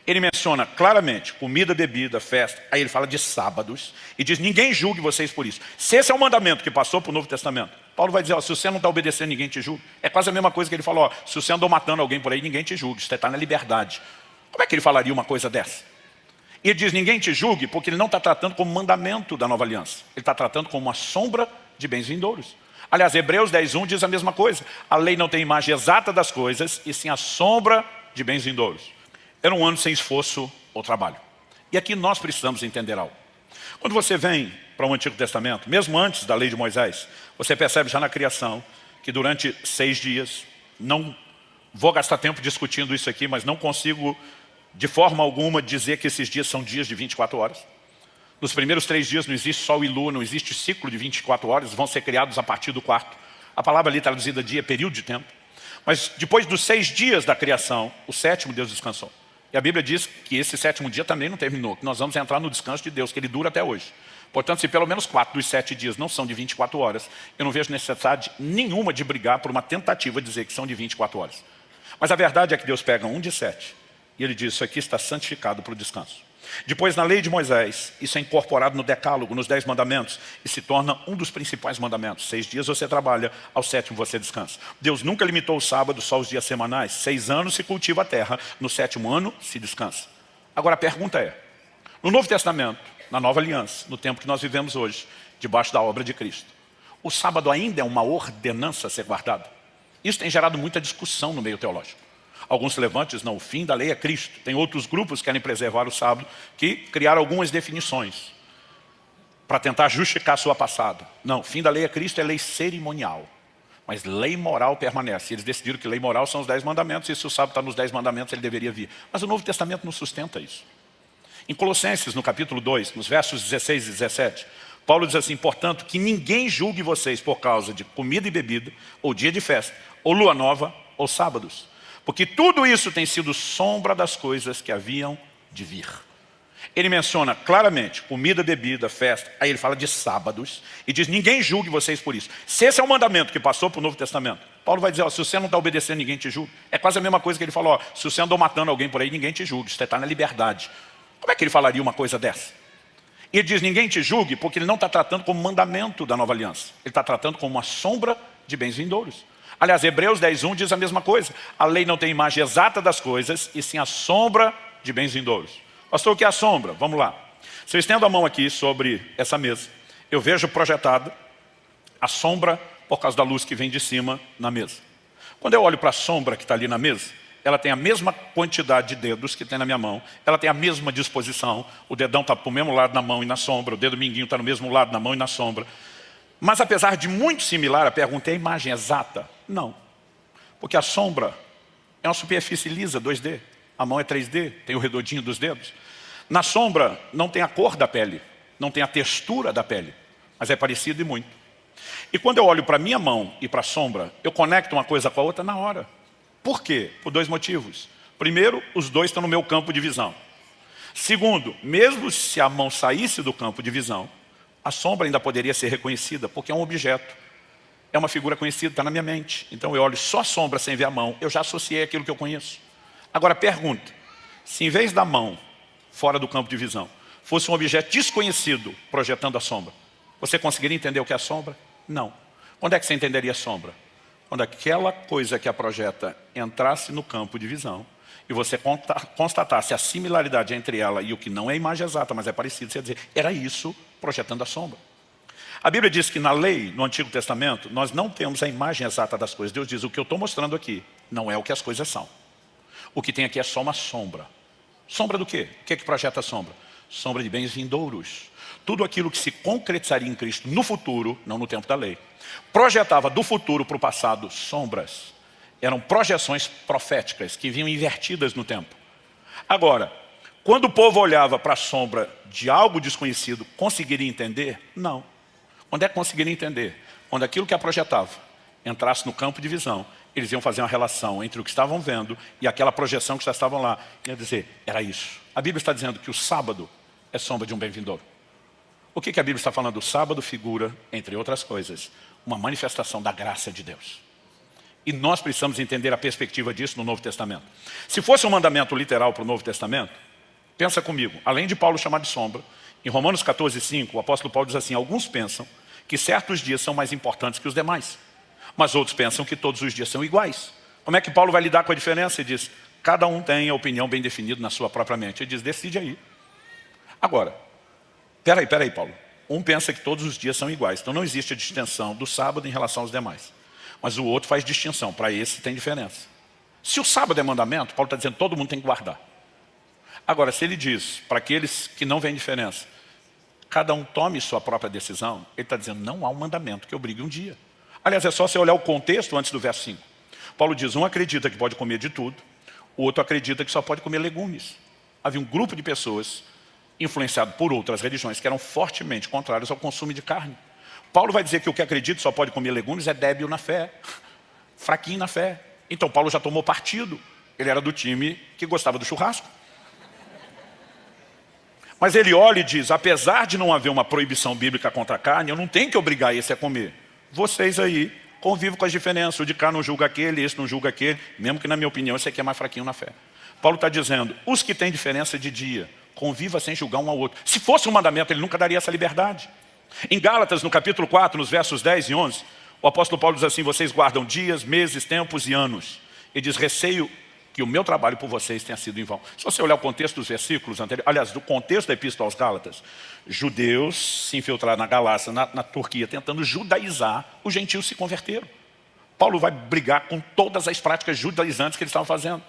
Ele menciona claramente comida, bebida, festa. Aí ele fala de sábados e diz, ninguém julgue vocês por isso. Se esse é o mandamento que passou para o Novo Testamento, Paulo vai dizer, ó, se você não está obedecendo, ninguém te julga. É quase a mesma coisa que ele falou, ó, se você andou matando alguém por aí, ninguém te julga, você está na liberdade. Como é que ele falaria uma coisa dessa? E ele diz, ninguém te julgue, porque ele não está tratando como mandamento da nova aliança. Ele está tratando como uma sombra de bens vindouros. Aliás, Hebreus 10:1 diz a mesma coisa. A lei não tem imagem exata das coisas, e sim a sombra de bens vindouros. Era um ano sem esforço ou trabalho. E aqui nós precisamos entender algo. Quando você vem para o Antigo Testamento, mesmo antes da lei de Moisés, você percebe já na criação que durante 6 dias, não vou gastar tempo discutindo isso aqui, mas não consigo de forma alguma dizer que esses dias são dias de 24 horas. Nos primeiros 3 dias não existe sol e lua, não existe ciclo de 24 horas, vão ser criados a partir do 4º. A palavra ali traduzida dia é período de tempo. Mas depois dos 6 dias da criação, o 7º Deus descansou. E a Bíblia diz que esse 7º dia também não terminou, que nós vamos entrar no descanso de Deus, que ele dura até hoje. Portanto, se pelo menos 4 dos 7 dias não são de 24 horas, eu não vejo necessidade nenhuma de brigar por uma tentativa de dizer que são de 24 horas. Mas a verdade é que Deus pega um de 7 e ele diz, isso aqui está santificado para o descanso. Depois, na lei de Moisés, isso é incorporado no decálogo, nos 10 mandamentos, e se torna um dos principais mandamentos. 6 dias você trabalha, ao 7º você descansa. Deus nunca limitou o sábado só aos dias semanais. 6 anos se cultiva a terra, no 7º ano se descansa. Agora a pergunta é, no Novo Testamento, na Nova Aliança, no tempo que nós vivemos hoje, debaixo da obra de Cristo, o sábado ainda é uma ordenança a ser guardada? Isso tem gerado muita discussão no meio teológico. Alguns levantes, não, o fim da lei é Cristo. Tem outros grupos que querem preservar o sábado, que criaram algumas definições para tentar justificar a sua passada. Não, o fim da lei é Cristo, é lei cerimonial. Mas lei moral permanece. Eles decidiram que lei moral são os 10 mandamentos, e se o sábado está nos 10 mandamentos, ele deveria vir. Mas o Novo Testamento não sustenta isso. Em Colossenses, no capítulo 2, nos versos 16 e 17, Paulo diz assim, portanto, que ninguém julgue vocês por causa de comida e bebida, ou dia de festa, ou lua nova, ou sábados. Porque tudo isso tem sido sombra das coisas que haviam de vir. Ele menciona claramente comida, bebida, festa. Aí ele fala de sábados e diz, ninguém julgue vocês por isso. Se esse é o mandamento que passou para o Novo Testamento, Paulo vai dizer, ó, se você não está obedecendo, ninguém te julga. É quase a mesma coisa que ele falou, ó, se você andou matando alguém por aí, ninguém te julga, você está na liberdade. Como é que ele falaria uma coisa dessa? E ele diz, ninguém te julgue, porque ele não está tratando como mandamento da nova aliança. Ele está tratando como uma sombra de bens vindouros. Aliás, Hebreus 10:1 diz a mesma coisa. A lei não tem imagem exata das coisas, e sim a sombra de bens vindouros. Pastor, o que é a sombra? Vamos lá. Se eu estendo a mão aqui sobre essa mesa, eu vejo projetada a sombra por causa da luz que vem de cima na mesa. Quando eu olho para a sombra que está ali na mesa, ela tem a mesma quantidade de dedos que tem na minha mão, ela tem a mesma disposição, o dedão está para o mesmo lado na mão e na sombra, o dedo mindinho está no mesmo lado na mão e na sombra. Mas apesar de muito similar, a pergunta é a imagem exata? Não. Porque a sombra é uma superfície lisa, 2D. A mão é 3D, tem o redondinho dos dedos. Na sombra não tem a cor da pele, não tem a textura da pele, mas é parecido e muito. E quando eu olho para a minha mão e para a sombra, eu conecto uma coisa com a outra na hora. Por quê? Por 2 motivos. Primeiro, os 2 estão no meu campo de visão. Segundo, mesmo se a mão saísse do campo de visão, a sombra ainda poderia ser reconhecida, porque é um objeto. É uma figura conhecida, está na minha mente. Então eu olho só a sombra sem ver a mão, eu já associei aquilo que eu conheço. Agora pergunta, se em vez da mão, fora do campo de visão, fosse um objeto desconhecido projetando a sombra, você conseguiria entender o que é a sombra? Não. Quando é que você entenderia a sombra? Quando aquela coisa que a projeta entrasse no campo de visão e você constatasse a similaridade entre ela e o que não é imagem exata, mas é parecido, você ia dizer, era isso projetando a sombra. A Bíblia diz que na lei, no Antigo Testamento, nós não temos a imagem exata das coisas. Deus diz, o que eu estou mostrando aqui não é o que as coisas são. O que tem aqui é só uma sombra. Sombra do quê? O que é que projeta a sombra? Sombra de bens vindouros. Tudo aquilo que se concretizaria em Cristo no futuro, não no tempo da lei, projetava do futuro para o passado sombras. Eram projeções proféticas que vinham invertidas no tempo. Agora, quando o povo olhava para a sombra de algo desconhecido, conseguiria entender? Não. Quando é que conseguiria entender? Quando aquilo que a projetava entrasse no campo de visão, eles iam fazer uma relação entre o que estavam vendo e aquela projeção que já estavam lá. Ia dizer, era isso. A Bíblia está dizendo que o sábado é sombra de um bem vindouro. O que a Bíblia está falando? O sábado figura, entre outras coisas, uma manifestação da graça de Deus. E nós precisamos entender a perspectiva disso no Novo Testamento. Se fosse um mandamento literal para o Novo Testamento, pensa comigo, além de Paulo chamar de sombra, em Romanos 14:5, o apóstolo Paulo diz assim, alguns pensam que certos dias são mais importantes que os demais, mas outros pensam que todos os dias são iguais. Como é que Paulo vai lidar com a diferença? Ele diz, cada um tem a opinião bem definida na sua própria mente. Ele diz, decide aí. Agora, peraí, Paulo. Um pensa que todos os dias são iguais, então não existe a distinção do sábado em relação aos demais. Mas o outro faz distinção, para esse tem diferença. Se o sábado é mandamento, Paulo está dizendo que todo mundo tem que guardar. Agora, se ele diz, para aqueles que não veem diferença, cada um tome sua própria decisão, ele está dizendo, não há um mandamento que obrigue um dia. Aliás, é só você olhar o contexto antes do verso 5. Paulo diz, um acredita que pode comer de tudo, o outro acredita que só pode comer legumes. Havia um grupo de pessoas influenciado por outras religiões que eram fortemente contrárias ao consumo de carne. Paulo vai dizer que o que acredita só pode comer legumes é débil na fé, fraquinho na fé. Então Paulo já tomou partido, ele era do time que gostava do churrasco. Mas ele olha e diz, apesar de não haver uma proibição bíblica contra a carne, eu não tenho que obrigar esse a comer. Vocês aí convivem com as diferenças, o de cá não julga aquele, esse não julga aquele, mesmo que na minha opinião esse aqui é mais fraquinho na fé. Paulo está dizendo, os que têm diferença de dia, conviva sem julgar um ao outro. Se fosse um mandamento, ele nunca daria essa liberdade. Em Gálatas, no capítulo 4, nos versos 10 e 11, o apóstolo Paulo diz assim, vocês guardam dias, meses, tempos e anos. Ele diz, receio que o meu trabalho por vocês tenha sido em vão. Se você olhar o contexto dos versículos anteriores, aliás, do contexto da Epístola aos Gálatas, judeus se infiltraram na Galácia, na Turquia, tentando judaizar, os gentios se converteram. Paulo vai brigar com todas as práticas judaizantes que eles estavam fazendo.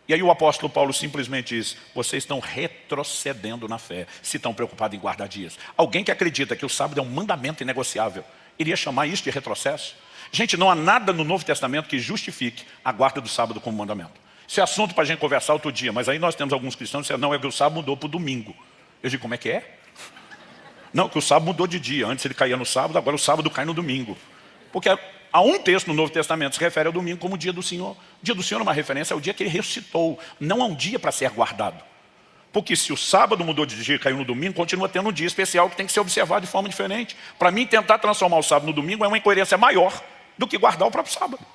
E aí o apóstolo Paulo simplesmente diz, vocês estão retrocedendo na fé, se estão preocupados em guardar dias. Alguém que acredita que o sábado é um mandamento inegociável, iria chamar isso de retrocesso? Gente, não há nada no Novo Testamento que justifique a guarda do sábado como mandamento. Isso é assunto para a gente conversar outro dia, mas aí nós temos alguns cristãos que dizem, não, é que o sábado mudou para o domingo. Eu digo, como é que é? Não, que o sábado mudou de dia, antes ele caía no sábado, agora o sábado cai no domingo. Porque há um texto no Novo Testamento que se refere ao domingo como o dia do Senhor. O dia do Senhor é uma referência ao dia que ele ressuscitou, não é um dia para ser guardado. Porque se o sábado mudou de dia e caiu no domingo, continua tendo um dia especial que tem que ser observado de forma diferente. Para mim, tentar transformar o sábado no domingo é uma incoerência maior do que guardar o próprio sábado.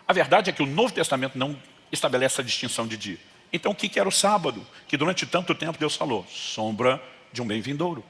A verdade é que o Novo Testamento não estabelece a distinção de dia. Então o que era o sábado? Que durante tanto tempo Deus falou, sombra de um bem vindouro.